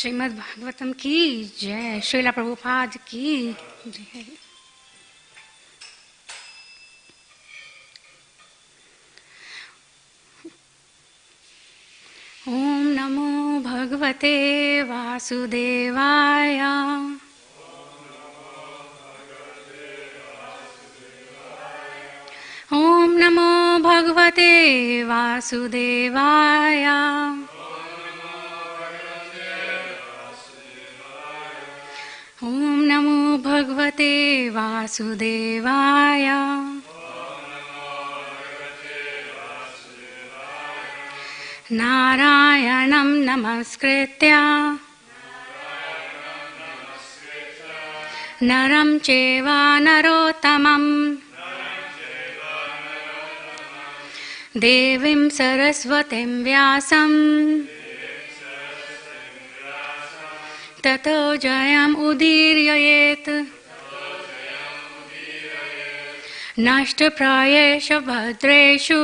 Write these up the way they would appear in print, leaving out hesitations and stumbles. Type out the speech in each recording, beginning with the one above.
श्रीमद् भागवतम की जय, श्रीला प्रभुपाद की जय। ओम नमो भगवते वासुदेवाय। ओम नमो भगवते वासुदेवाय। ओम नमो भगवते वासुदेवाय। नारायणं नमस्कृत्य नरं चैव नरोत्तमं देवीं सरस्वतीं व्यासं ततो जयम् उदीरयेत्। नष्टप्रायेषु भद्रेषु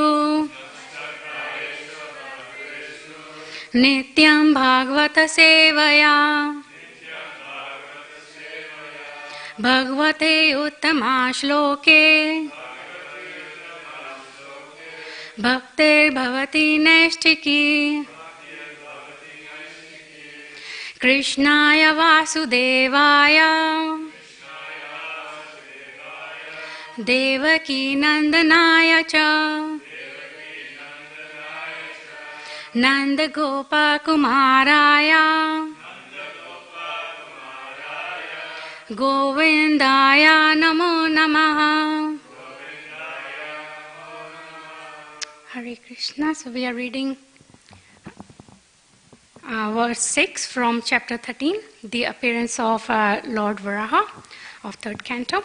नित्यं भागवत सेवया भगवते उत्तमा श्लोके भक्तिर्भवति नैष्ठिकी। कृष्णाय वासुदेवाय देवकी नंदनाय च नंद गोपकुमाराय गोविंदाय नमो नमः। Hare Krishna. So we are reading verse 6 from chapter 13, the appearance of Lord Varaha of third canto.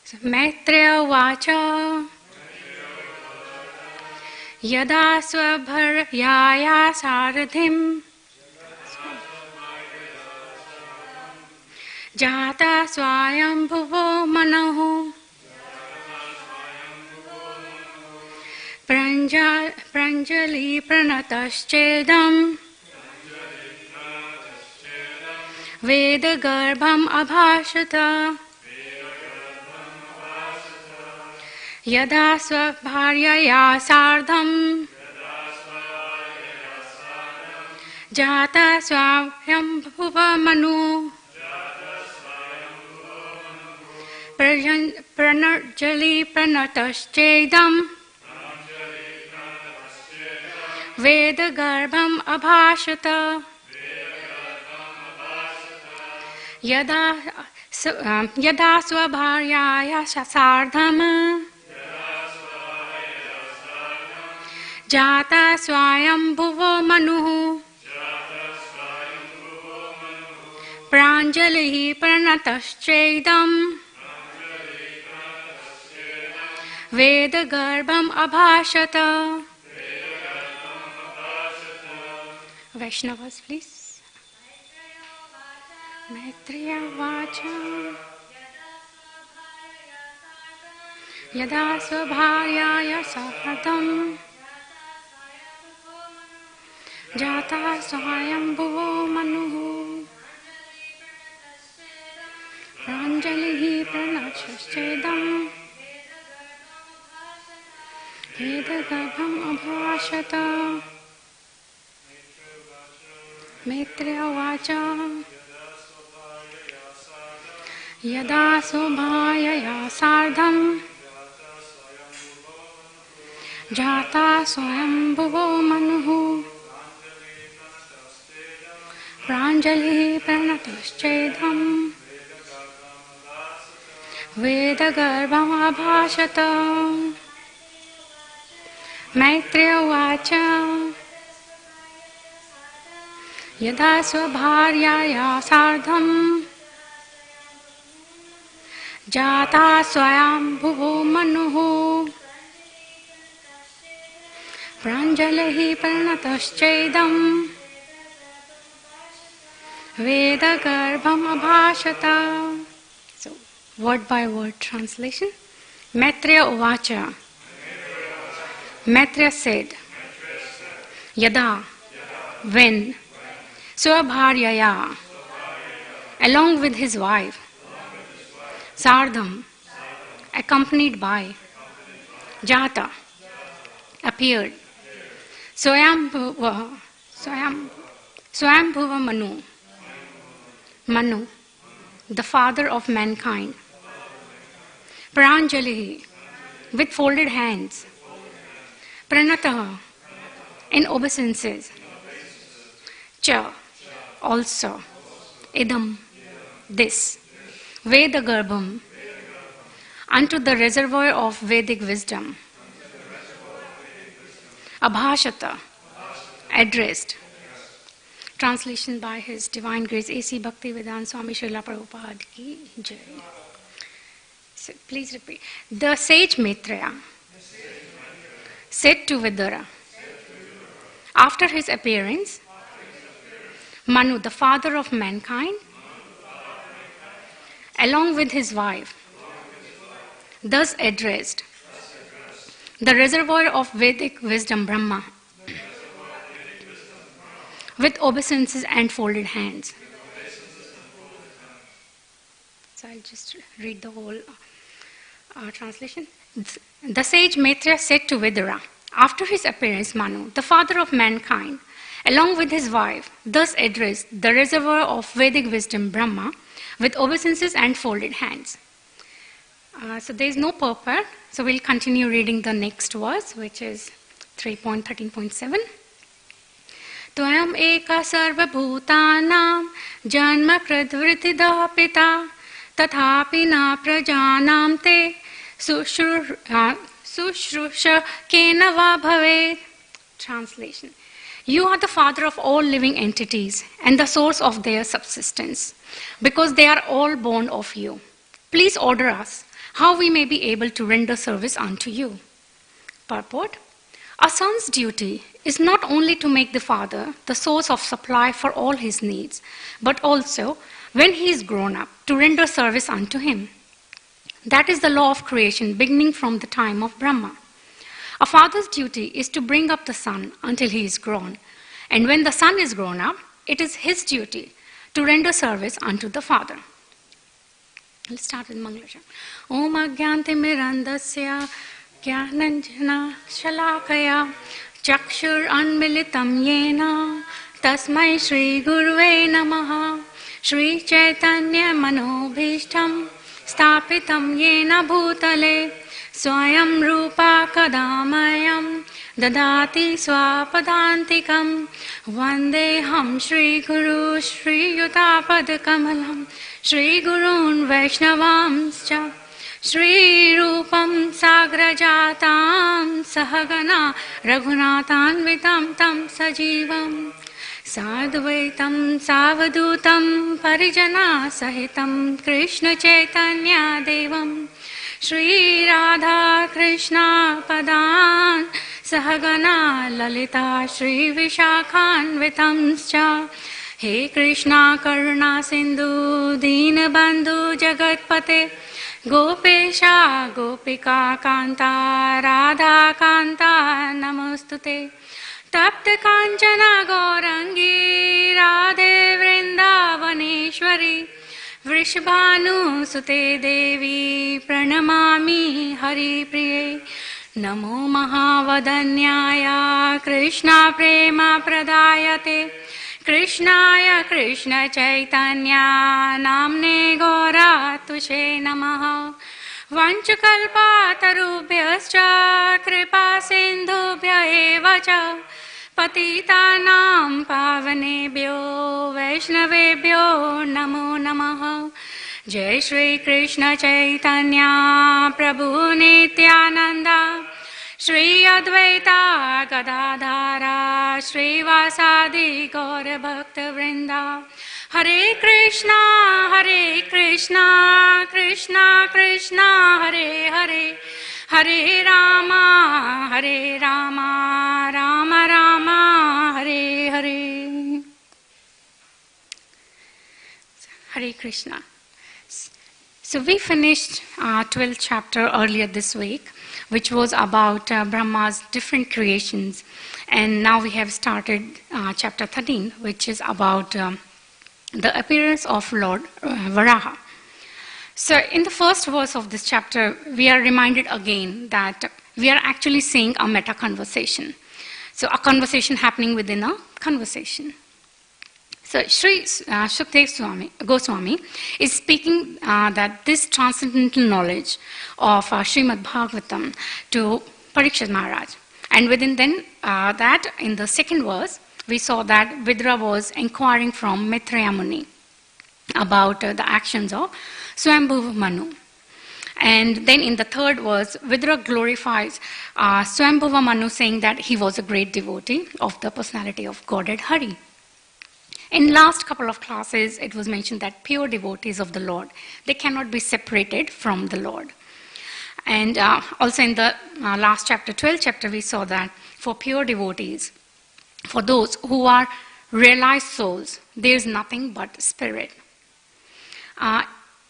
So, Maitreya Vacha Yada Swabharyaya Saradhim Jata Swayam Bhuvo Manahu Pranjali Pranataschedam Veda Garbham Abhashata Yada Swabharyaya Sardham Jata Swayam Bhuva Manu Pranjali Pranataschedam Veda Garbham Abhashata Yada Swabharyaya Sardham Jata Swayam Bhuvo Manu Pranjali Pranataschedam Veda Garbham Abhashata. Vaishnavas, please. Maitreya Vacha Yada Swabharyaya Sardham Jata Swayam Bhuvo Manu Pranjali Pranataschedam Veda Garbham Abhashata. Maitreya Vacha Yada Swabharyaya Sardham Jata Swayam Bhuvo Manu Pranjali Pranataschedam Veda Garbham Abhashata. Maitreya Vacha Yada Swabharyaya Sardham Jata Swayam Bhuvo Manu Pranjali Pranataschedam Veda Garbham Abhashata. So, word by word translation. Maitreya Vacha. Maitreya said, Yada when Swabharyaya, along with his wife, Sardham, accompanied by Jata, appeared. Swayambhuva Manu, the father of mankind. Pranjali, with folded hands. Pranataha, in obeisances. Cha, also. Idam, this. Vedagarbham, unto the reservoir of Vedic wisdom. Abhashata, addressed. Translation by His Divine Grace A.C. Bhaktivedanta Swami Srila Prabhupada ki Jai. So please repeat. The sage Maitreya said to Vidura, after his appearance, Manu, the father of mankind, along with his wife, thus addressed the reservoir of Vedic wisdom Brahma with obeisances and folded hands. So I'll just read the whole translation. The sage Maitreya said to Vidura, after his appearance, Manu, the father of mankind, along with his wife, thus addressed the reservoir of Vedic wisdom Brahma with obeisances and folded hands. So there is no purport, so we'll continue reading the next verse, which is 3.13.7. Tvayam eka sarva bhutanam janma kridvritida pita tathapi na prajanam te sushrusha kena va bhavet. Translation. You are the father of all living entities and the source of their subsistence, because they are all born of you. Please order us how we may be able to render service unto you. Purport. A son's duty is not only to make the father the source of supply for all his needs, but also, when he is grown up, to render service unto him. That is the law of creation beginning from the time of Brahma. A father's duty is to bring up the son until he is grown, and when the son is grown up, it is his duty to render service unto the father. Let's start with Mangala. Om Agyanti Mirandasya Jnananjana Shalakaya Chakshur Anmilitam Yena Tasmai Shri Gurve Namaha Shri Chaitanya Manobhishtam Stapitam Yena Bhutale Swayam Rupa Kadamayam Dadati Swapadantikam Vandeham Shri Guru Shri Yutapad Kamalam Shri Gurun Vaishnavamscha Shri Rupam Sagrajatam Sahagana Raghunathanvitam Tam Sajivam Sadvaitam Savadutam Parijana Sahitam Krishna Chaitanya Devam Shri Radha Krishna Padan Sahagana Lalita Shri Vishakhanvitamscha He Krishna Karuna Sindhu Deenabandhu Jagatpate Gopesha Gopika Kanta Radha Kanta Namostute Tapta Kanchana Gaurangi Radhe Vrindavaneshwari Vrishabhanu Sute Devi Pranamami Hari Priye Namo Mahavadanyaya Krishna Prema Pradayate Krishnaya Krishna Chaitanya Namne Gora Tushe Namaha Vanchakalpatarubhyascha Kripa Sindhubhya eva cha Patitanam Pavanebhyo Vaishnavebhyo Namo Namaha Jai Shri Krishna Chaitanya Prabhu Nityananda Shri Advaita Gadadhara Shri Vasadi Gaura Bhakta Vrinda Hare Krishna Krishna Krishna Hare Hare Hare Rama Rama Rama Hare Hare Krishna. So we finished 12th chapter earlier this week, which was about Brahma's different creations. And now we have started chapter 13, which is about the appearance of Lord Varaha. So in the first verse of this chapter, we are reminded again that we are actually seeing a meta-conversation. So a conversation happening within a conversation. So Sri Sukdev Goswami is speaking that this transcendental knowledge of Srimad Bhagavatam to Parikshit Maharaj. And within then that, in the second verse, we saw that Vidra was inquiring from Maitreya Muni about the actions of Swambhuva Manu. And then in the third verse, Vidra glorifies Swambhuva Manu, saying that he was a great devotee of the personality of Godhead Hari. In last couple of classes, it was mentioned that pure devotees of the Lord, they cannot be separated from the Lord. And also in the last chapter, 12th chapter, we saw that for pure devotees, for those who are realized souls, there is nothing but spirit.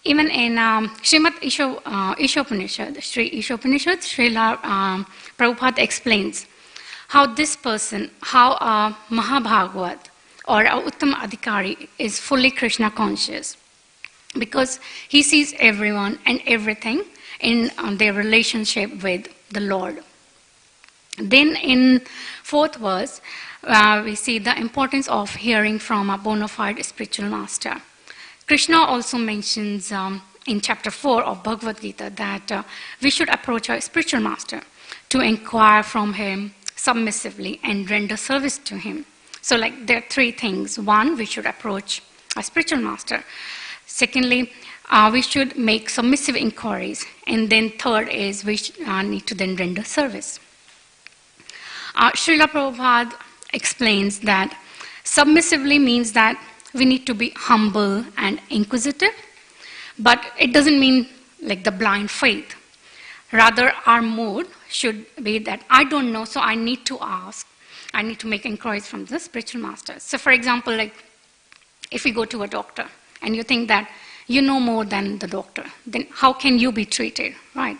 Even in Srimad Ishopanishad, Sri Ishopanishad, Srila Prabhupada explains how this person, how a Mahabhagavat or a Uttam Adhikari is fully Krishna conscious, because he sees everyone and everything in their relationship with the Lord. Then in fourth verse, we see the importance of hearing from a bona fide spiritual master. Krishna also mentions in chapter 4 of Bhagavad Gita that we should approach our spiritual master to inquire from him submissively and render service to him. So like there are three things. One, we should approach a spiritual master. Secondly, we should make submissive inquiries. And then third is we need to then render service. Srila Prabhupada explains that submissively means that we need to be humble and inquisitive, but it doesn't mean like the blind faith. Rather, our mood should be that I don't know, so I need to ask. I need to make inquiries from the spiritual master. So for example, like if you go to a doctor and you think that you know more than the doctor, then how can you be treated, right?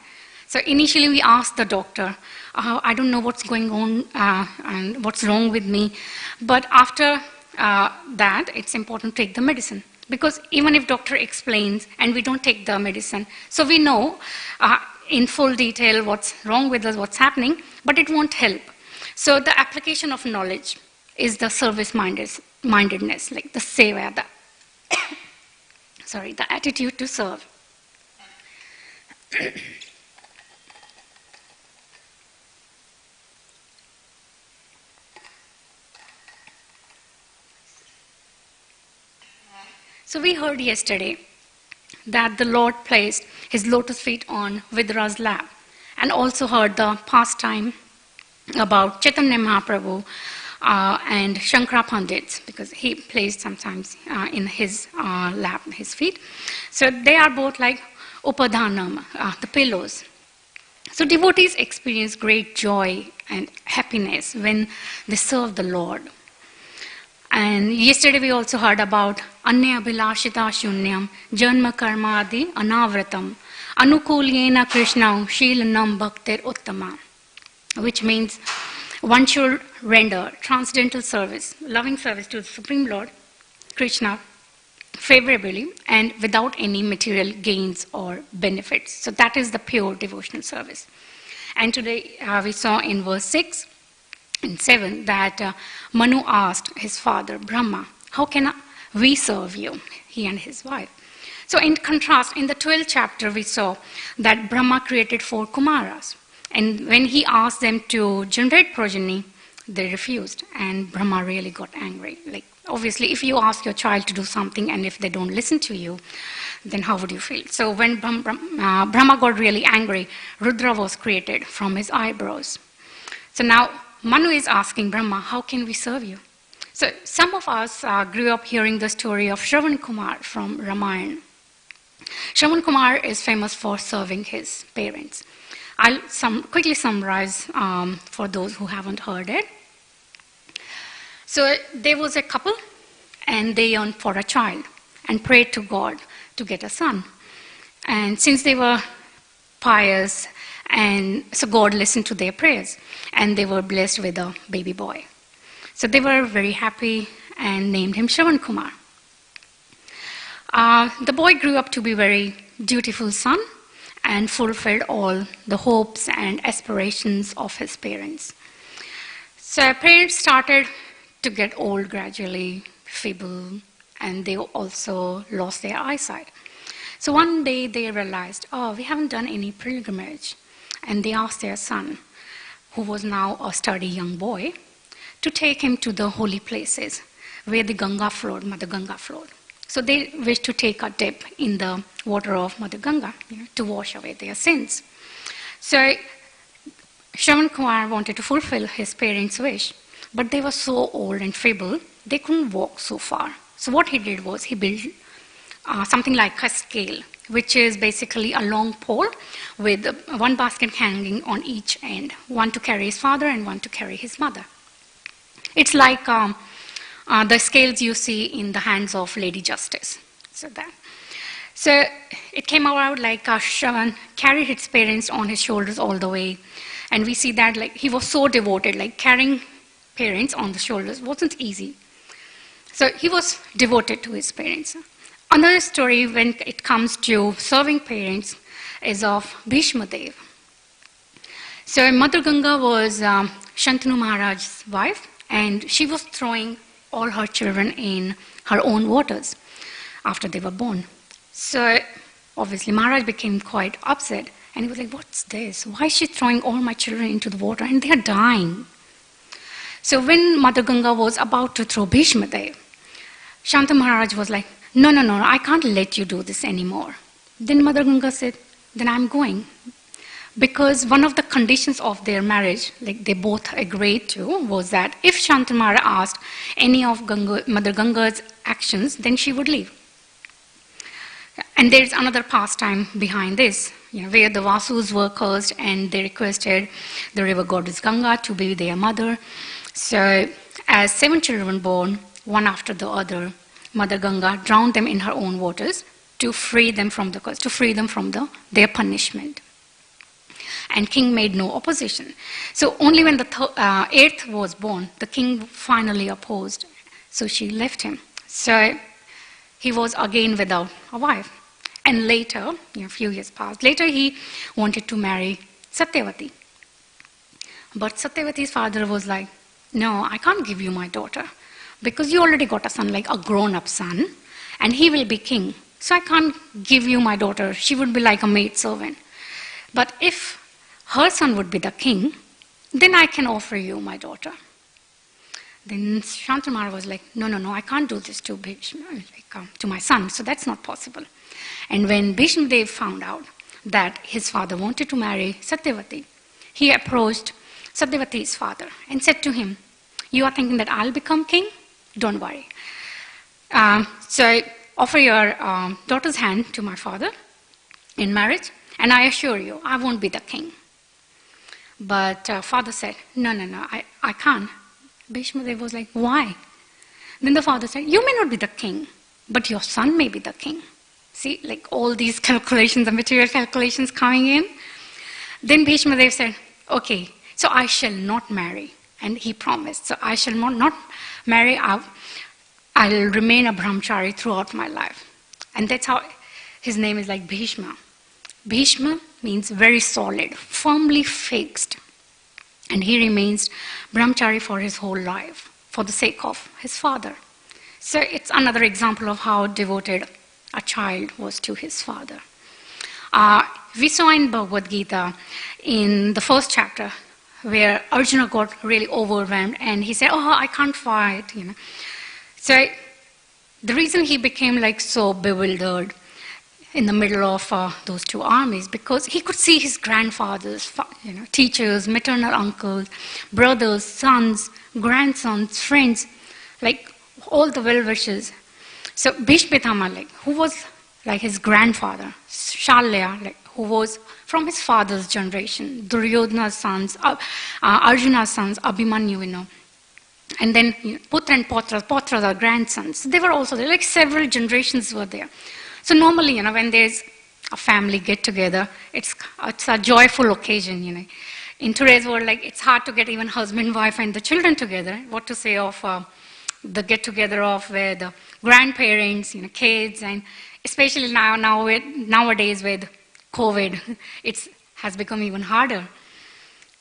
So initially we ask the doctor, I don't know what's going on and what's wrong with me. But after that, it's important to take the medicine. Because even if doctor explains and we don't take the medicine, so we know in full detail what's wrong with us, what's happening, but it won't help. So the application of knowledge is the service-mindedness, like the seva, the attitude to serve. So we heard yesterday that the Lord placed his lotus feet on Vidra's lap, and also heard the pastime about Chaitanya Mahaprabhu and Shankara Pandits, because he placed sometimes in his lap, his feet. So they are both like upadhanam, the pillows. So devotees experience great joy and happiness when they serve the Lord. And yesterday we also heard about Anya Abhilashita Shunyam, Janma Karma Adi Anavratam, Anukulyena Krishnam Shilanam Bhaktir Uttama, which means one should render transcendental service, loving service to the Supreme Lord, Krishna, favorably and without any material gains or benefits. So that is the pure devotional service. And today we saw in verse 6 and 7 that Manu asked his father Brahma, how can we serve you, he and his wife? So in contrast, in the 12th chapter we saw that Brahma created 4 Kumaras. And when he asked them to generate progeny, they refused. And Brahma really got angry. Like, obviously, if you ask your child to do something and if they don't listen to you, then how would you feel? So when Brahma got really angry, Rudra was created from his eyebrows. So now Manu is asking Brahma, how can we serve you? So some of us grew up hearing the story of Shravan Kumar from Ramayana. Shravan Kumar is famous for serving his parents. I'll quickly summarize for those who haven't heard it. So there was a couple, and they yearned for a child and prayed to God to get a son. And since they were pious, and so God listened to their prayers, and they were blessed with a baby boy. So they were very happy and named him Shravan Kumar. The boy grew up to be a very dutiful son and fulfilled all the hopes and aspirations of his parents. So parents started to get old gradually, feeble, and they also lost their eyesight. So one day they realized, oh, we haven't done any pilgrimage. And they asked their son, who was now a sturdy young boy, to take him to the holy places where the Ganga flowed, Mother Ganga flowed. So they wished to take a dip in the water of Mother Ganga, to wash away their sins. So Shravan Kumar wanted to fulfill his parents' wish, but they were so old and feeble, they couldn't walk so far. So what he did was he built something like a scale, which is basically a long pole with one basket hanging on each end, one to carry his father and one to carry his mother. It's like the scales you see in the hands of Lady Justice. So it came out like Shravan carried his parents on his shoulders all the way, and we see that like he was so devoted, like carrying parents on the shoulders wasn't easy. So he was devoted to his parents. Another story when it comes to serving parents is of Bhishma Dev. So Mother Ganga was Shantanu Maharaj's wife, and she was throwing all her children in her own waters after they were born. So obviously Maharaj became quite upset, and he was like, what's this? Why is she throwing all my children into the water and they are dying? So when Mother Ganga was about to throw Bhishma Dev, Shantanu Maharaj was like, no, I can't let you do this anymore. Then Mother Ganga said, then I'm going. Because one of the conditions of their marriage, like they both agreed to, was that if Shantanu Maharaj asked any of Mother Ganga's actions, then she would leave. And there's another pastime behind this, where the Vasus were cursed and they requested the river goddess Ganga to be their mother. So as 7 children born, one after the other, Mother Ganga drowned them in her own waters to free them from the curse, to free them from their punishment. And king made no opposition. So only when the 8th was born, the king finally opposed. So she left him. So he was again without a wife. And later, a few years passed, later he wanted to marry Satyavati. But Satyavati's father was like, no, I can't give you my daughter, because you already got a son, like a grown-up son, and he will be king. So I can't give you my daughter. She would be like a maidservant. But if her son would be the king, then I can offer you my daughter. Then Shantanu Maharaj was like, no, I can't do this to Bhishma, to my son, so that's not possible. And when Bhishma Dev found out that his father wanted to marry Satyavati, he approached Satyavati's father and said to him, you are thinking that I'll become king? Don't worry. So offer your daughter's hand to my father in marriage, and I assure you, I won't be the king. But father said, no, I can't. Bhishma Dev was like, why? Then the father said, you may not be the king, but your son may be the king. See, like all these calculations, the material calculations coming in. Then Bhishma Dev said, okay, so I shall not marry. And he promised, so I shall not marry. I'll remain a brahmachari throughout my life. And that's how his name is like Bhishma. Bhishma means very solid, firmly fixed. And he remains brahmachari for his whole life, for the sake of his father. So it's another example of how devoted a child was to his father. We saw in Bhagavad Gita, in the first chapter, where Arjuna got really overwhelmed and he said, oh, I can't fight. So the reason he became like so bewildered in the middle of those two armies, because he could see his grandfathers, teachers, maternal uncles, brothers, sons, grandsons, friends, like all the well-wishers. So Bhishma, who was like his grandfather, Shalya, who was from his father's generation, Duryodhana's sons, Arjuna's sons, Abhimanyu, and then Putra and Potras are grandsons. They were also there, like several generations were there. So normally, when there's a family get-together. It's a joyful occasion, In today's world, like, it's hard to get even husband, wife, and the children together. What to say of the get-together of where the grandparents, kids, and especially nowadays with COVID, it has become even harder.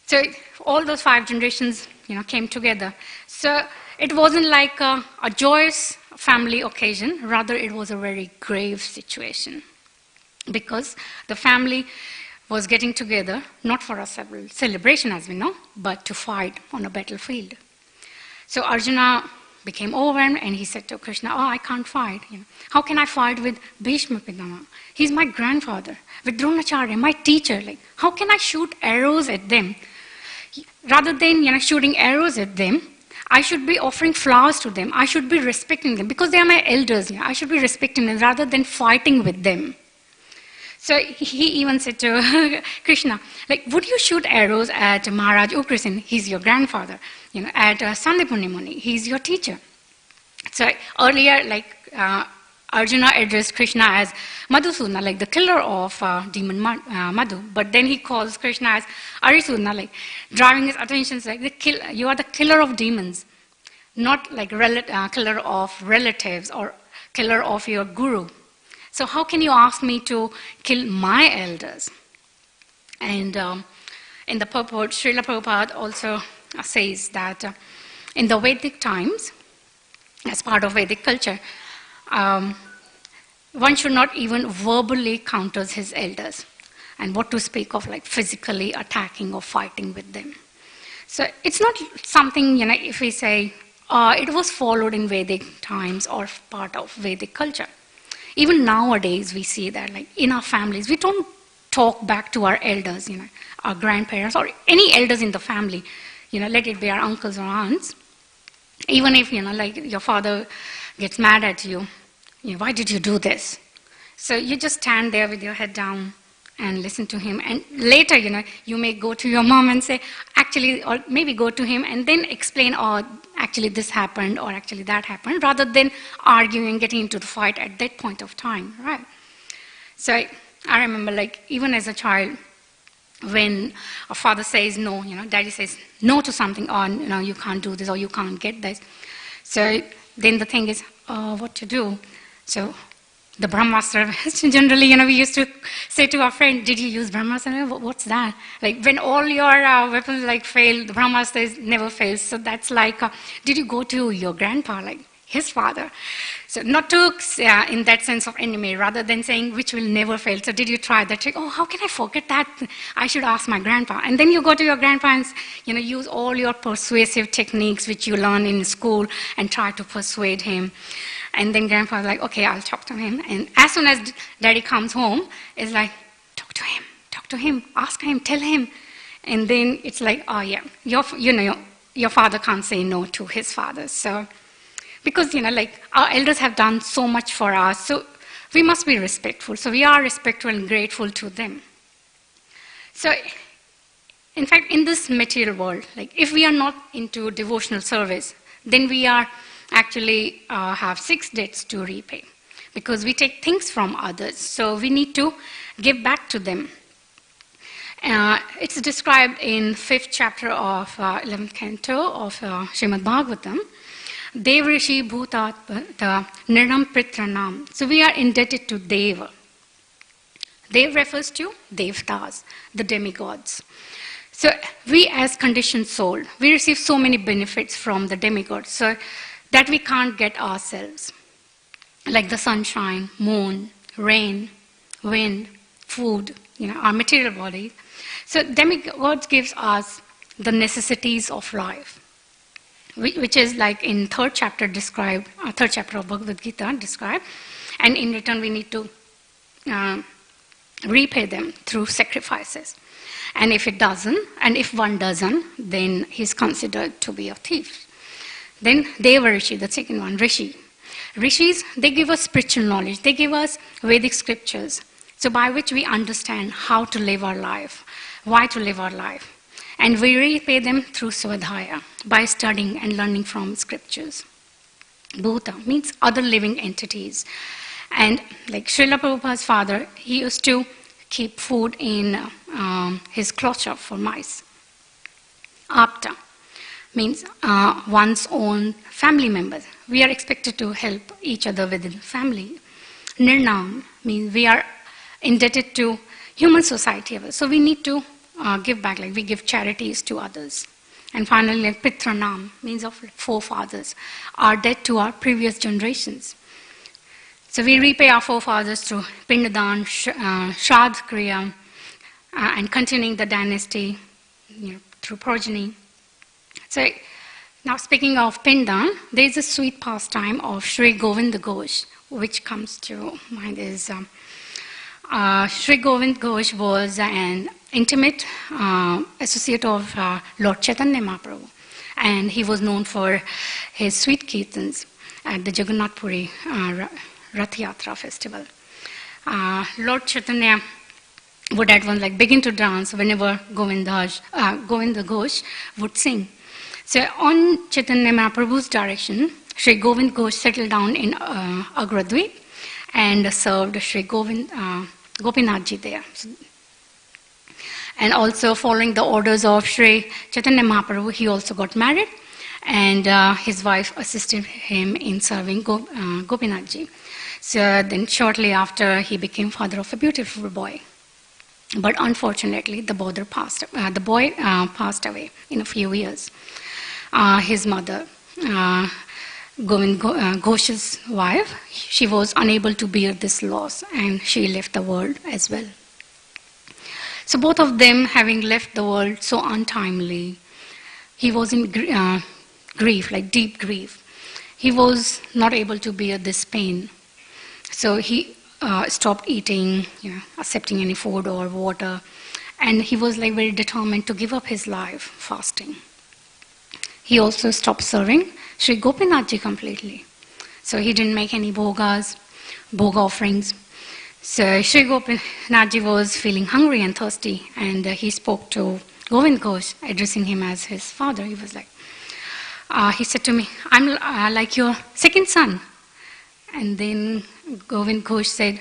So all those 5 generations, came together. So it wasn't like a joyous family occasion, rather it was a very grave situation, because the family was getting together not for a celebration, as we know, but to fight on a battlefield. So Arjuna became overwhelmed, and he said to Krishna, I can't fight. How can I fight with Bhishma Pitama? He's my grandfather. With Dronacharya, my teacher. Like, how can I shoot arrows at them? Rather than shooting arrows at them, I should be offering flowers to them. I should be respecting them because they are my elders. I should be respecting them rather than fighting with them. So he even said to Krishna, like, would you shoot arrows at Maharaj Ugrasen? He's your grandfather. At Sandipuni Muni, he's your teacher. So earlier, Arjuna addressed Krishna as Madhusudana, like the killer of demon Madhu. But then he calls Krishna as Arisudana, like driving his attention, like you are the killer of demons, not like killer of relatives or killer of your guru. So how can you ask me to kill my elders? And in the purport, Srila Prabhupada also says that in the Vedic times, as part of Vedic culture, one should not even verbally counter his elders, and what to speak of like physically attacking or fighting with them. So it's not something, if we say it was followed in Vedic times or part of Vedic culture. Even nowadays we see that, like, in our families, we don't talk back to our elders, our grandparents or any elders in the family, let it be our uncles or aunts. Even if, like your father gets mad at you, why did you do this? So you just stand there with your head down and listen to him. And later, you may go to your mom and say, actually, or maybe go to him and then explain, actually this happened or actually that happened, rather than arguing, getting into the fight at that point of time, right? So I remember, like, even as a child, when a father says no, daddy says no to something, or you can't do this or you can't get this. So then the thing is, what to do? So the Brahmastra, generally, we used to say to our friend, did you use Brahmastra? What's that? Like, when all your weapons fail, the Brahmastra never fails. So that's like, did you go to your grandpa, like his father? So not to, in that sense of enemy, rather than saying which will never fail. So did you try that trick? How can I forget that? I should ask my grandpa. And then you go to your grandpa and, use all your persuasive techniques which you learn in school and try to persuade him. And then grandpa's like, okay, I'll talk to him. And as soon as daddy comes home, it's like, talk to him, ask him, tell him. And then it's like, oh yeah, your father can't say no to his father. So, because, our elders have done so much for us, so we must be respectful. So we are respectful and grateful to them. So, in fact, in this material world, if we are not into devotional service, then we are actually have 6 debts to repay, because we take things from others, so we need to give back to them. It's described in 5th chapter of 11th canto of Srimad Bhagavatam, Dev Rishi Bhutat Nirdam Pritranam. So we are indebted to Deva. Dev refers to Devtas, the demigods. So we as conditioned soul, we receive so many benefits from the demigods, so that we can't get ourselves, like the sunshine, moon, rain, wind, food, our material body. So demigods gives us the necessities of life, which is like in 3rd chapter described, 3rd chapter of Bhagavad Gita described, and in return we need to repay them through sacrifices. And if one doesn't, then he's considered to be a thief. Then Deva Rishi, the second one, Rishi. Rishis, they give us spiritual knowledge. They give us Vedic scriptures, so by which we understand how to live our life, why to live our life. And we repay them through Svadhyaya, by studying and learning from scriptures. Bhuta means other living entities. And like Srila Prabhupada's father, he used to keep food in his cloth shop for mice. Apta means one's own family members. We are expected to help each other within family. Nirnam means we are indebted to human society. So we need to give back, like we give charities to others. And finally, like Pitranam means of forefathers, are dead to our previous generations. So we repay our forefathers through Pindadan, Shraddh Kriya, and continuing the dynasty through progeny. So now speaking of Pindan, there is a sweet pastime of Sri Govinda Ghosh, which comes to mind is Sri Govinda Ghosh was an intimate associate of Lord Chaitanya Mahaprabhu, and he was known for his sweet kirtans at the Jagannath Puri Rath Yatra festival. Lord Chaitanya would at once begin to dance whenever Govinda Ghosh would sing. So on Chaitanya Mahaprabhu's direction, Sri Govinda Ghosh settled down in Agradweep and served Sri Gopinathji there. And also following the orders of Sri Chaitanya Mahaprabhu, he also got married, and his wife assisted him in serving Gopinathji. So then shortly after, he became father of a beautiful boy. But unfortunately, the boy passed away in a few years. His mother, Govind Ghosh's wife, she was unable to bear this loss, and she left the world as well. So both of them having left the world so untimely, he was in grief, like deep grief. He was not able to bear this pain. So he stopped eating, accepting any food or water, and he was very determined to give up his life fasting. He also stopped serving Sri Gopinathji completely. So he didn't make any bhoga offerings. So Sri Gopinathji was feeling hungry and thirsty, and he spoke to Govind Ghosh, addressing him as his father. He was he said to me, I'm like your second son. And then Govind Ghosh said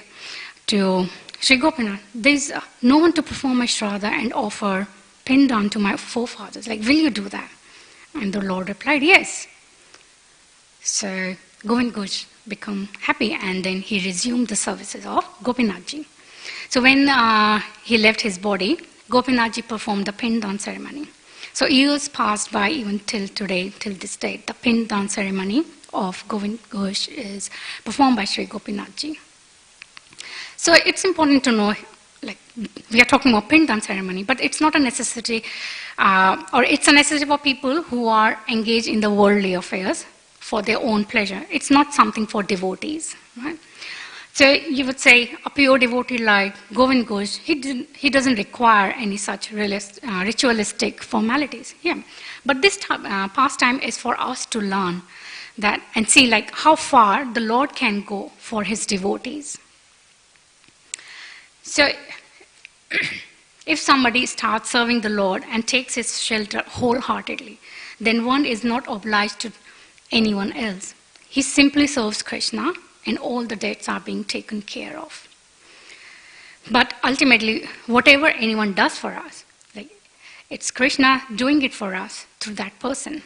to Sri Gopinath, there's no one to perform a shraddha and offer pindan to my forefathers. Will you do that? And the Lord replied, yes. So Govind Ghosh became happy, and then he resumed the services of Gopinathji. So when he left his body, Gopinathji performed the pindan ceremony. So years passed by even till today, till this day. The pindan ceremony of Govind Ghosh is performed by Sri Gopinathji. So it's important to know, we are talking about pindan ceremony, but it's not a necessity, or it's a necessity for people who are engaged in the worldly affairs for their own pleasure. It's not something for devotees, right? So you would say a pure devotee like Govind Ghosh, he doesn't require any such ritualistic formalities. Yeah, but this pastime is for us to learn that and see how far the Lord can go for his devotees. So if somebody starts serving the Lord and takes his shelter wholeheartedly, then one is not obliged to anyone else. He simply serves Krishna, and all the debts are being taken care of. But ultimately, whatever anyone does for us, it's Krishna doing it for us through that person.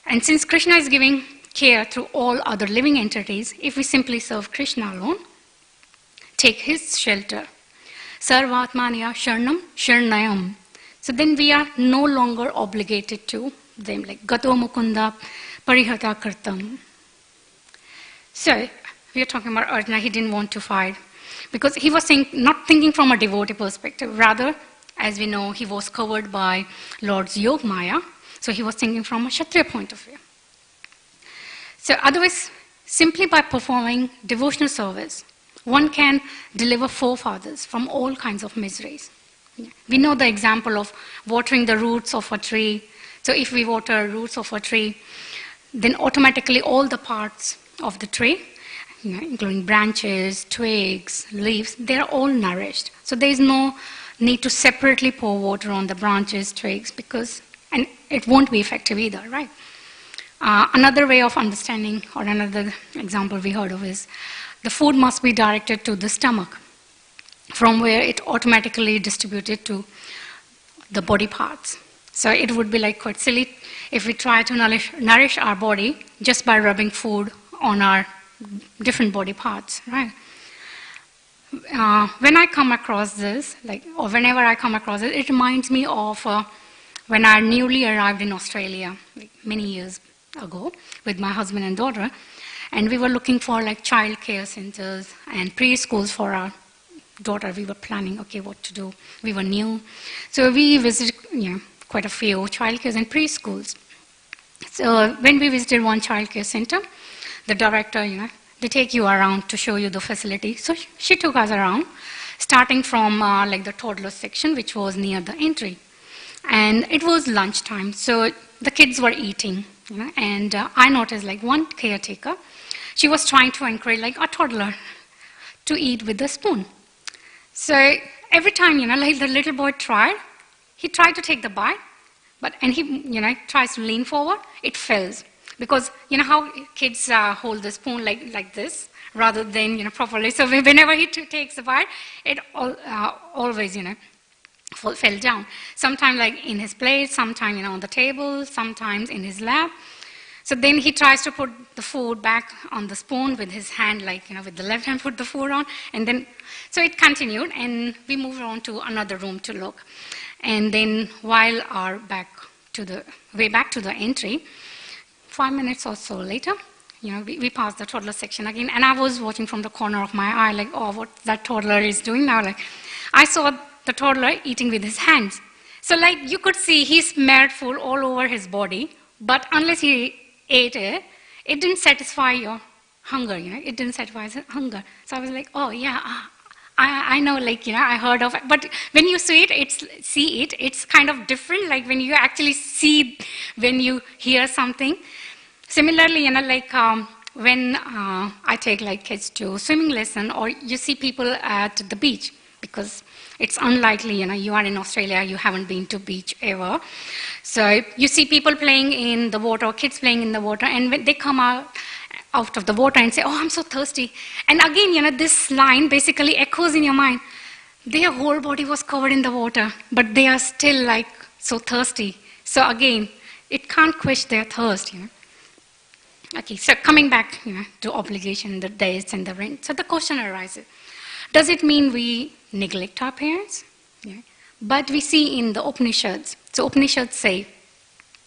And since Krishna is giving care through all other living entities, if we simply serve Krishna alone, take his shelter, Sarvatmanya Sharnam Sharnayam, so then we are no longer obligated to them, Gato Mukunda Parihata Kartam. So we are talking about Arjuna. He didn't want to fight because he was not thinking from a devotee perspective. Rather, as we know, he was covered by Lord's Yog Maya. So he was thinking from a Kshatriya point of view. So otherwise, simply by performing devotional service, one can deliver forefathers from all kinds of miseries. We know the example of watering the roots of a tree. So if we water roots of a tree, then automatically all the parts of the tree, including branches, twigs, leaves, they are all nourished. So there is no need to separately pour water on the branches, twigs, and it won't be effective either, right? Another way of understanding, or another example we heard of is, the food must be directed to the stomach, from where it automatically distributed to the body parts. So it would be like quite silly if we try to nourish our body just by rubbing food on our different body parts, right? When I come across this, or whenever I come across it, it reminds me of when I newly arrived in Australia, many years ago, with my husband and daughter, and we were looking for child care centers and preschools for our daughter. We were planning, okay, what to do. We were new. So we visited quite a few child care and preschools. So when we visited one child care center, the director, they take you around to show you the facility. So she took us around, starting from the toddler section, which was near the entry. And it was lunchtime, so the kids were eating. And I noticed one caretaker, she was trying to encourage a toddler to eat with a spoon. So every time, the little boy tried, he tried to take the bite, and he, tries to lean forward, it fails. Because how kids hold the spoon like this, rather than, properly. So whenever he takes the bite, it always, fell down. Sometimes in his plate, sometimes, on the table, sometimes in his lap. So then he tries to put the food back on the spoon with his hand, with the left hand put the food on, and then, so it continued, and we moved on to another room to look. And then while our way back to the entry, 5 minutes or so later, we passed the toddler section again, and I was watching from the corner of my eye, what that toddler is doing now. I saw the toddler eating with his hands. So you could see he smelled food all over his body, but unless he ate it, it didn't satisfy your hunger, it didn't satisfy his hunger. So I was like, oh yeah, I know, I heard of it. But when you see it, it's kind of different, when you actually see, when you hear something. Similarly, when I take kids to swimming lesson, or you see people at the beach, because it's unlikely, you are in Australia, you haven't been to beach ever. So you see people playing in the water, or kids playing in the water, and when they come out of the water and say, oh, I'm so thirsty. And again, this line basically echoes in your mind. Their whole body was covered in the water, but they are still so thirsty. So again, it can't quench their thirst, Okay, so coming back, to obligation, the dates and the rent. So the question arises, does it mean we neglect our parents? But we see in the Upanishads, so Upanishads say,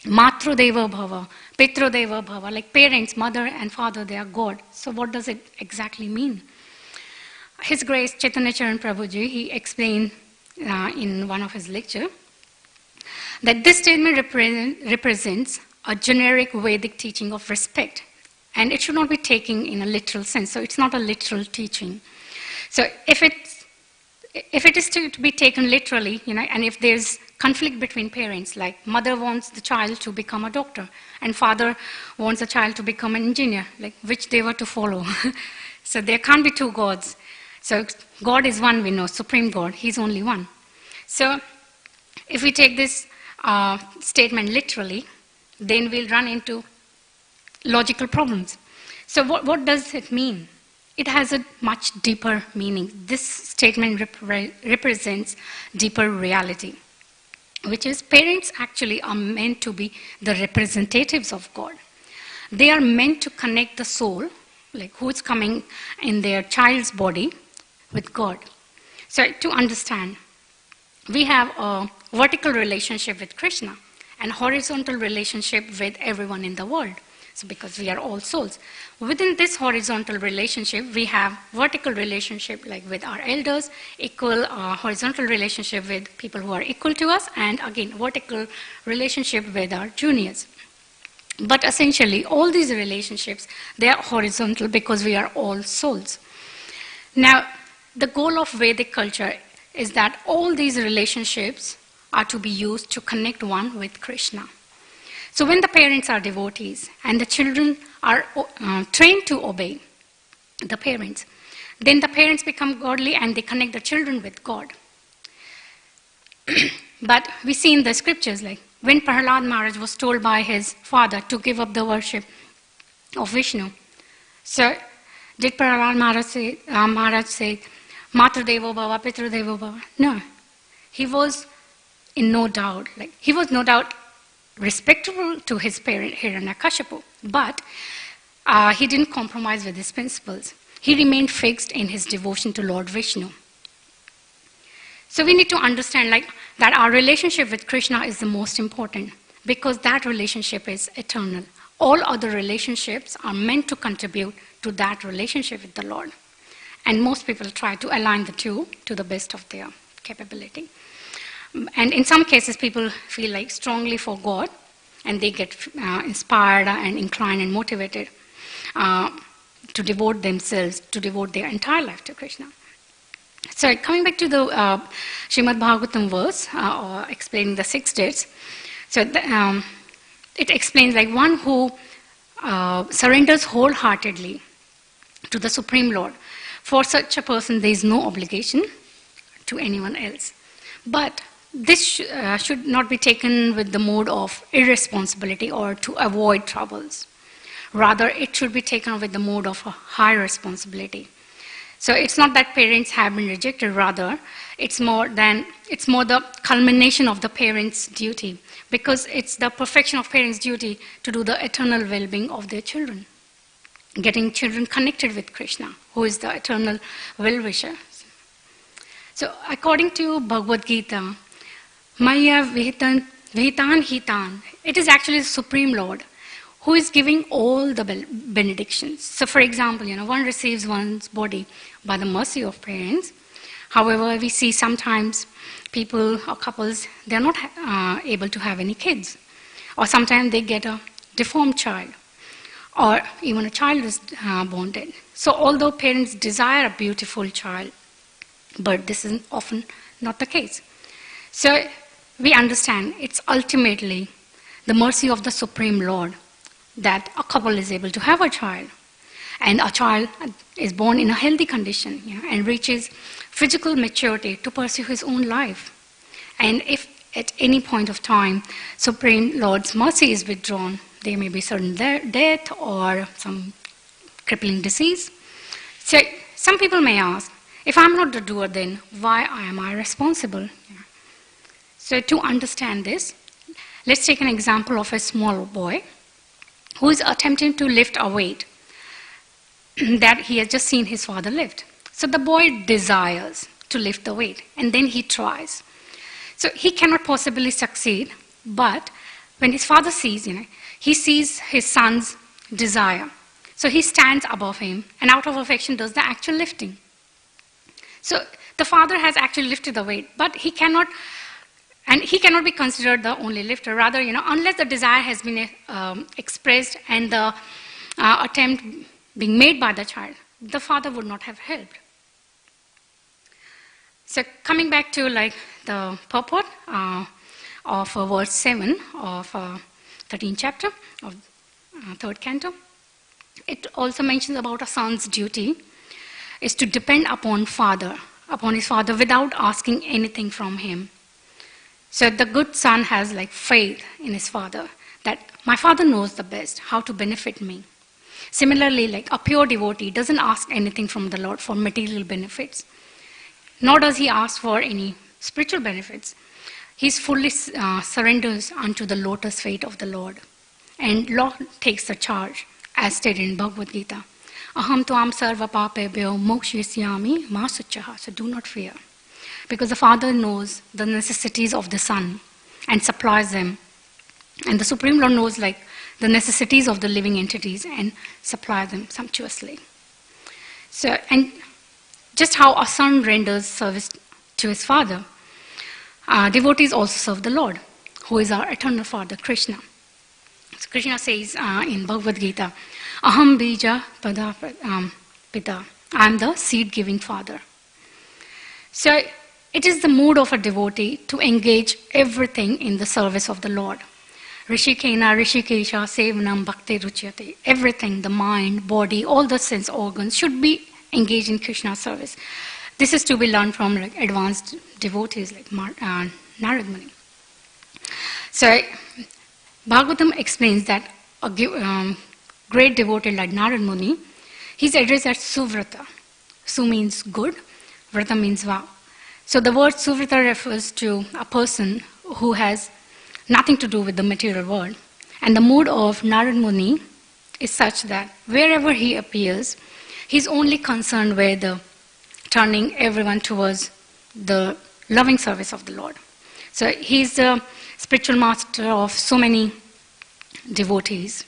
Matrudeva Bhava, Pitrudeva Bhava, parents, mother and father, they are God. So what does it exactly mean? His Grace Chaitanya Charan Prabhuji, he explained in one of his lectures that this statement represents a generic Vedic teaching of respect, and it should not be taken in a literal sense. So it's not a literal teaching. So if it is to be taken literally, and if there's conflict between parents, mother wants the child to become a doctor, and father wants the child to become an engineer, which they were to follow. So there can't be two gods. So God is one, we know, Supreme God, He's only one. So if we take this statement literally, then we'll run into logical problems. So what does it mean? It has a much deeper meaning. This statement represents deeper reality, which is parents actually are meant to be the representatives of God. They are meant to connect the soul, who's coming in their child's body, with God. So to understand, we have a vertical relationship with Krishna and horizontal relationship with everyone in the world. So because we are all souls. Within this horizontal relationship, we have vertical relationship with our elders, equal horizontal relationship with people who are equal to us, and again, vertical relationship with our juniors. But essentially, all these relationships, they are horizontal because we are all souls. Now, the goal of Vedic culture is that all these relationships are to be used to connect one with Krishna. So when the parents are devotees and the children are trained to obey the parents, then the parents become godly and they connect the children with God. But we see in the scriptures, when Prahlad Maharaj was told by his father to give up the worship of Vishnu, so Did Prahlad Maharaj say, Matra Devo Bhava, Pitra Devo Bhava? No. He was in no doubt, he was no doubt respectable to his parent Hiranyakashipu, but he didn't compromise with his principles. He remained fixed in his devotion to Lord Vishnu. So we need to understand that our relationship with Krishna is the most important, because that relationship is eternal. All other relationships are meant to contribute to that relationship with the Lord. And most people try to align the two to the best of their capability. And in some cases, people feel strongly for God, and they get inspired and inclined and motivated to devote themselves, to devote their entire life to Krishna. So coming back to the Srimad Bhagavatam verse, explaining the 6 days, so it explains one who surrenders wholeheartedly to the Supreme Lord. For such a person, there is no obligation to anyone else. But this should not be taken with the mode of irresponsibility or to avoid troubles. Rather, it should be taken with the mode of a high responsibility. So it's not that parents have been rejected, rather, it's more the culmination of the parents' duty, because it's the perfection of parents' duty to do the eternal well-being of their children, getting children connected with Krishna, who is the eternal well-wisher. So according to Bhagavad Gita, Maya Vihitan Hitan, it is actually the Supreme Lord who is giving all the benedictions. So for example, one receives one's body by the mercy of parents. However, we see sometimes people or couples, they're not able to have any kids. Or sometimes they get a deformed child. Or even a child is born dead. So although parents desire a beautiful child, but this is often not the case. So we understand it's ultimately the mercy of the Supreme Lord that a couple is able to have a child. And a child is born in a healthy condition and reaches physical maturity to pursue his own life. And if at any point of time Supreme Lord's mercy is withdrawn, there may be certain death or some crippling disease. So some people may ask, if I'm not the doer, then why am I responsible? So to understand this, let's take an example of a small boy who is attempting to lift a weight that he has just seen his father lift. So the boy desires to lift the weight, and then he tries. So he cannot possibly succeed, but when his father sees, he sees his son's desire. So he stands above him, and out of affection does the actual lifting. So the father has actually lifted the weight, but he cannot be considered the only lifter. Rather, unless the desire has been expressed and the attempt being made by the child, the father would not have helped. So coming back to the purport of verse 7 of 13th chapter of 3rd canto, it also mentions about a son's duty is to depend upon his father without asking anything from him. So the good son has faith in his father, that my father knows the best, how to benefit me. Similarly, a pure devotee doesn't ask anything from the Lord for material benefits, nor does he ask for any spiritual benefits. He fully surrenders unto the lotus feet of the Lord. And Lord takes the charge, as stated in Bhagavad Gita. Aham tuam sarva papebhyo mokshisyami ma suchaha. So do not fear. Because the Father knows the necessities of the Son and supplies them. And the Supreme Lord knows the necessities of the living entities and supplies them sumptuously. So, and just how a son renders service to his father, devotees also serve the Lord, who is our eternal Father, Krishna. So Krishna says in Bhagavad Gita, Aham bija pada pita. I am the seed-giving Father. So it is the mood of a devotee to engage everything in the service of the Lord. Rishikena, Rishikesha, Sevanam, Bhakti, Ruchyate. Everything, the mind, body, all the sense organs should be engaged in Krishna's service. This is to be learned from advanced devotees like Narad Muni. So Bhagavatam explains that a great devotee like Narad Muni, He's addressed as Suvrata. Su means good, Vrata means vow. So the word Suvrata refers to a person who has nothing to do with the material world. And the mood of Narad Muni is such that wherever he appears, he's only concerned with turning everyone towards the loving service of the Lord. So he's the spiritual master of so many devotees,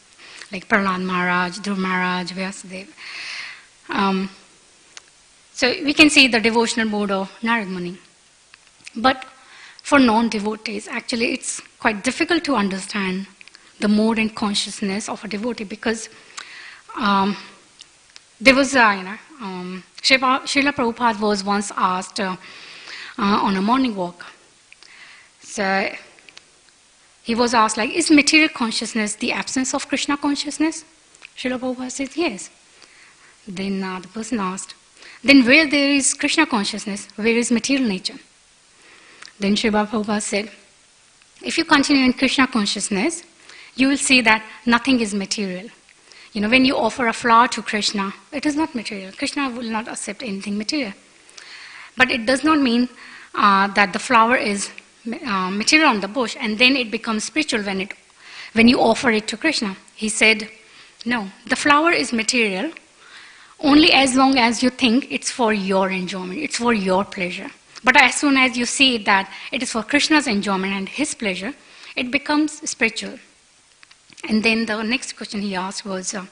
like Prahlad Maharaj, Dhruv Maharaj, Vyasadeva. So we can see the devotional mood of Narad Muni. But for non-devotees, actually it's quite difficult to understand the mood and consciousness of a devotee, because there was, Srila Prabhupada was once asked on a morning walk. So he was asked, like, is material consciousness the absence of Krishna consciousness? Srila Prabhupada said, yes. Then the person asked, then where there is Krishna consciousness, where is material nature? Then Srila Prabhupada said, if you continue in Krishna consciousness, you will see that nothing is material. You know, when you offer a flower to Krishna, it is not material. Krishna will not accept anything material. But it does not mean that the flower is material on the bush and then it becomes spiritual when you offer it to Krishna. He said, no, the flower is material only as long as you think it's for your enjoyment, it's for your pleasure. But as soon as you see that it is for Krishna's enjoyment and his pleasure, it becomes spiritual. And then the next question he asked was, is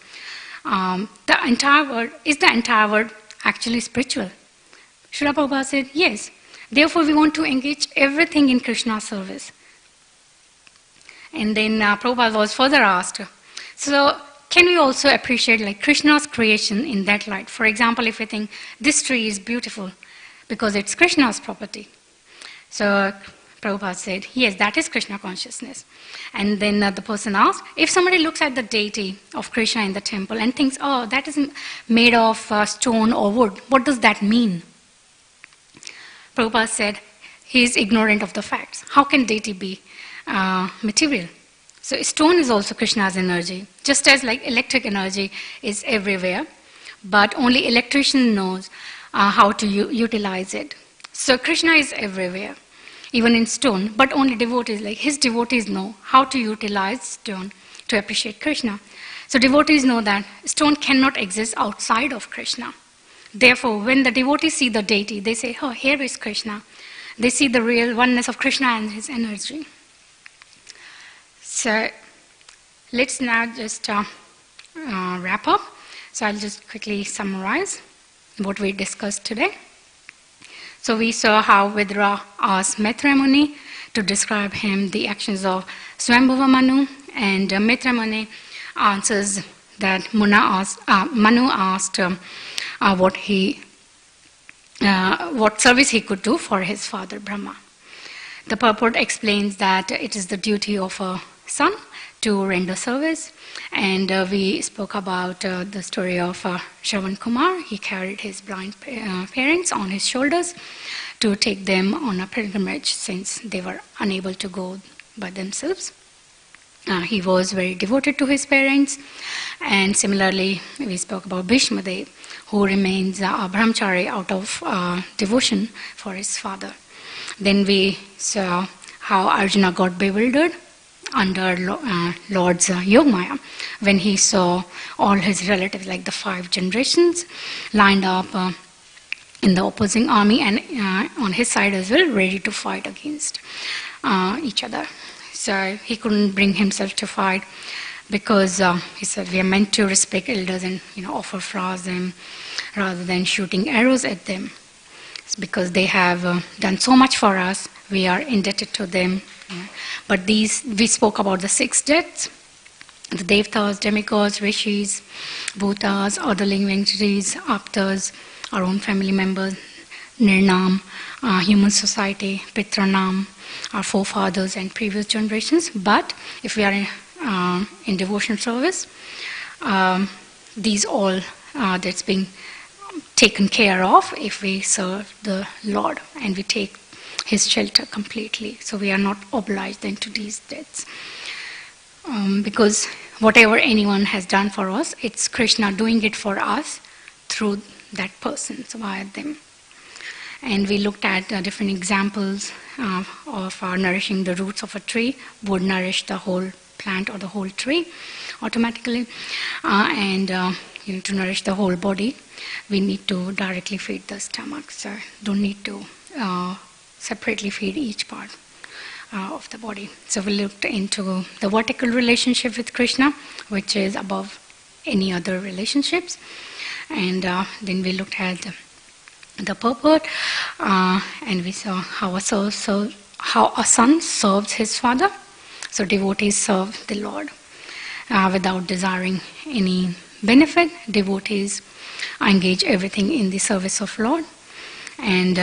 the entire world actually spiritual? Srila Prabhupada said, yes. Therefore, we want to engage everything in Krishna's service. And then Prabhupada was further asked, so can we also appreciate like Krishna's creation in that light? For example, if we think this tree is beautiful because it's Krishna's property. So Prabhupada said, yes, that is Krishna consciousness. And then the person asked, if somebody looks at the deity of Krishna in the temple and thinks, oh, that is made of stone or wood, what does that mean? Prabhupada said, he is ignorant of the facts. How can deity be material? So stone is also Krishna's energy, just as like electric energy is everywhere, but only electrician knows how to utilize it. So Krishna is everywhere, even in stone, but only devotees, like his devotees know how to utilize stone to appreciate Krishna. So devotees know that stone cannot exist outside of Krishna. Therefore, when the devotees see the deity, they say, oh, here is Krishna. They see the real oneness of Krishna and his energy. So let's now just wrap up. So I'll just quickly summarize what we discussed today. So we saw how Vidra asked Maitreya Muni to describe him the actions of Swambhuva Manu, and Maitreya Muni answers that Manu asked what service he could do for his father Brahma. The purport explains that it is the duty of a son to render service, and we spoke about the story of Shravan Kumar. He carried his blind parents on his shoulders to take them on a pilgrimage since they were unable to go by themselves. He was very devoted to his parents, and similarly we spoke about Bhishma Dev, who remains a brahmachari out of devotion for his father. Then we saw how Arjuna got bewildered under Lord's Yogamaya when he saw all his relatives, like the 5 generations, lined up in the opposing army and on his side as well, ready to fight against each other. So he couldn't bring himself to fight because he said we are meant to respect elders and offer flowers them rather than shooting arrows at them. It's because they have done so much for us, we are indebted to them. But we spoke about the 6 deaths: the Devtas, demigods, rishis, bhutas, other living entities, aptas, our own family members, nirnam, human society, pitranam, our forefathers and previous generations. But if we are in devotional service, these all that's being taken care of if we serve the Lord and we take his shelter completely. So we are not obliged then to these debts. Because whatever anyone has done for us, it's Krishna doing it for us through that person, so via them. And we looked at different examples of nourishing the roots of a tree would nourish the whole plant or the whole tree automatically. And to nourish the whole body, we need to directly feed the stomach. So don't need to separately feed each part of the body. So we looked into the vertical relationship with Krishna, which is above any other relationships. And then we looked at the purport, and we saw how a son serves his father. So devotees serve the Lord without desiring any benefit. Devotees engage everything in the service of Lord. And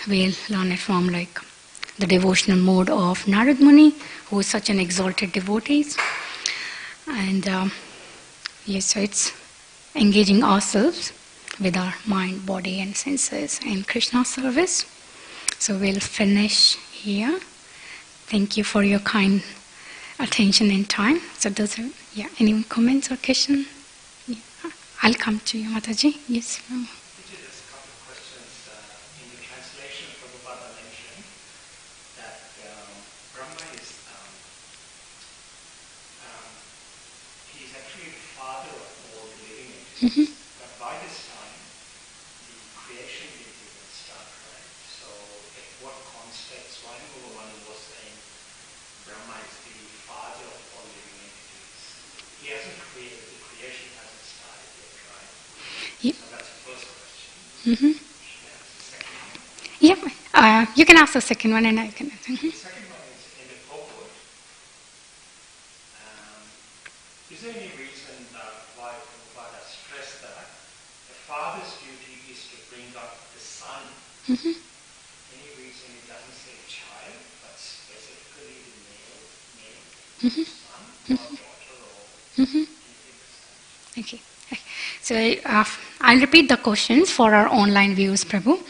we learn it from the devotional mode of Narad Muni, who is such an exalted devotee. And yes, so it's engaging ourselves with our mind, body, and senses in Krishna service. So we'll finish here. Thank you for your kind attention and time. So any comments or questions? Yeah. I'll come to you, Mataji. Yes, ma'am. Just a couple of questions. In the translation, Prabhupada mentioned that Brahma is he's actually the father of all the living entities. But by this time, the creation didn't even start, right? So at what context, one was saying Brahma is the father of all living entities. He hasn't created, the creation hasn't started yet, right? Yep. So that's the first question. Mm-hmm. That's the second one. Yep. You can ask the second one, and I can. The second one is in the purport. Is there any reason why Prabhupada stressed that the father's duty is to bring up the son? Mm-hmm. Any reason it doesn't say child, but specifically the male son or daughter or anything like that? Okay. So I'll repeat the questions for our online viewers, Prabhu.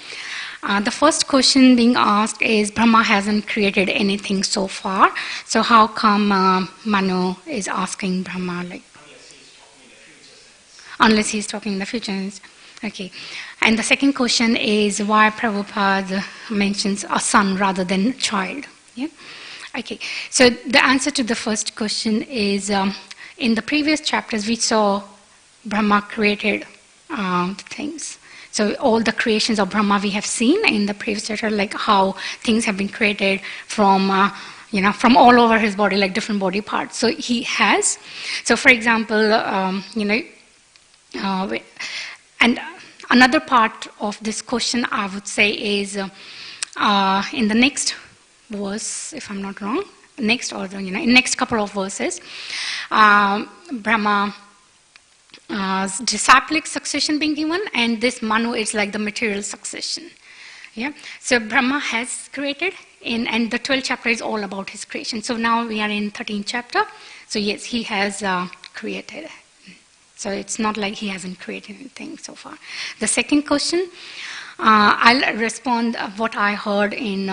The first question being asked is, Brahma hasn't created anything so far, so how come Manu is asking Brahma, unless he's talking in the future tense? Okay. And the second question is why Prabhupada mentions a son rather than child. Yeah. Okay. So the answer to the first question is, in the previous chapters we saw Brahma created things. So all the creations of Brahma we have seen in the previous chapter, like how things have been created from from all over his body, like different body parts. So he has. So for example, and another part of this question I would say is in the next verse, if I'm not wrong, next or in next couple of verses, Brahma. Disciplic succession being given, and this Manu is like the material succession. Yeah. So Brahma has created, and the 12th chapter is all about his creation. So now we are in 13th chapter. So yes, he has created. So it's not like he hasn't created anything so far. The second question, I'll respond what I heard in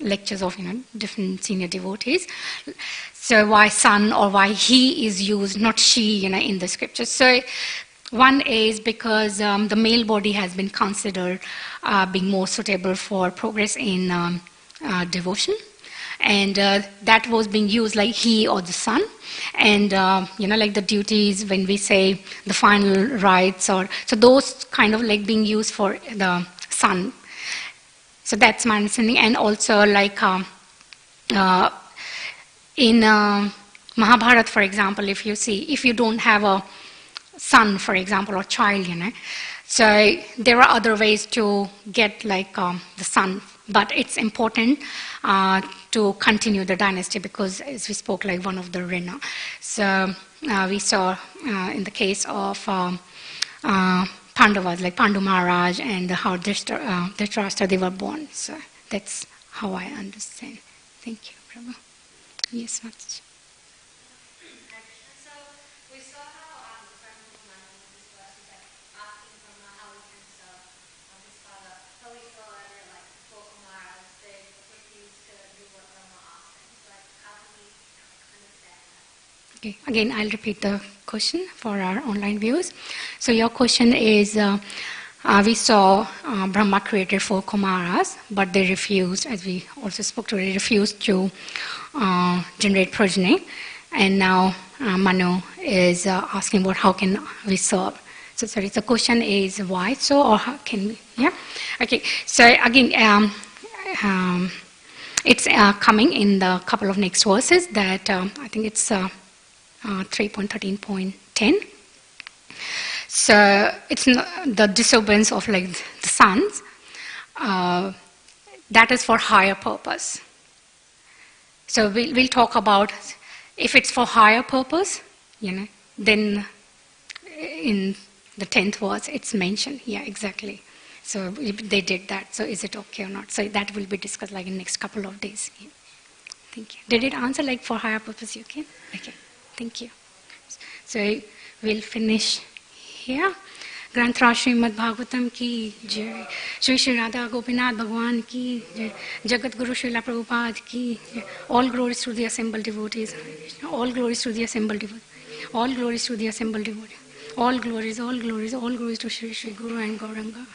lectures of different senior devotees. So why son or why he is used, not she, in the scriptures. So one is because the male body has been considered being more suitable for progress in devotion. And that was being used like he or the son. And, like the duties when we say the final rites, or so those kind of like being used for the son. So that's my understanding. And also like in Mahabharata, for example, if you don't have a son, for example, or child, so there are other ways to get like the son, but it's important to continue the dynasty because, as we spoke, like one of the Rena. So we saw in the case of Pandavas, like Pandu Maharaj and how Dhritarashtra, they were born. So that's how I understand. Thank you, Prabhu. Yes, Mataji. So we saw how the friend of mine in this verse is asking from how he can serve his father. How we saw earlier, like before Kumara, they refused to do what Brahma asked them. So how can we understand that? Okay. Again, I'll repeat the question for our online viewers. So your question is, we saw Brahma created 4 Kumaras, but they refused, as we also spoke to, they refused to generate progeny. And now Manu is asking about how can we serve. So sorry, the question is why so, or how can we, yeah? Okay, so again, it's coming in the couple of next verses that I think it's 3.13.10. So it's the disobedience of like the sons, that is for higher purpose. So we'll talk about if it's for higher purpose, then in the 10th verse it's mentioned. Yeah, exactly. So if they did that, so is it okay or not? So that will be discussed like in the next couple of days. Yeah. Thank you. Did it answer like for higher purpose? You can? Okay. Thank you. So we'll finish here. ग्रंथराज Shrimad Bhagavatam की जय, श्री श्री राधा गोपीनाथ भगवान की जय, जगत गुरु श्रीला प्रभुपाद की जय. All glories to the assembled devotees. All glories to the assembled devotees. All glories to the assembled devotees. All glories, all glories, all glories to Shri Shri Guru and Gauranga.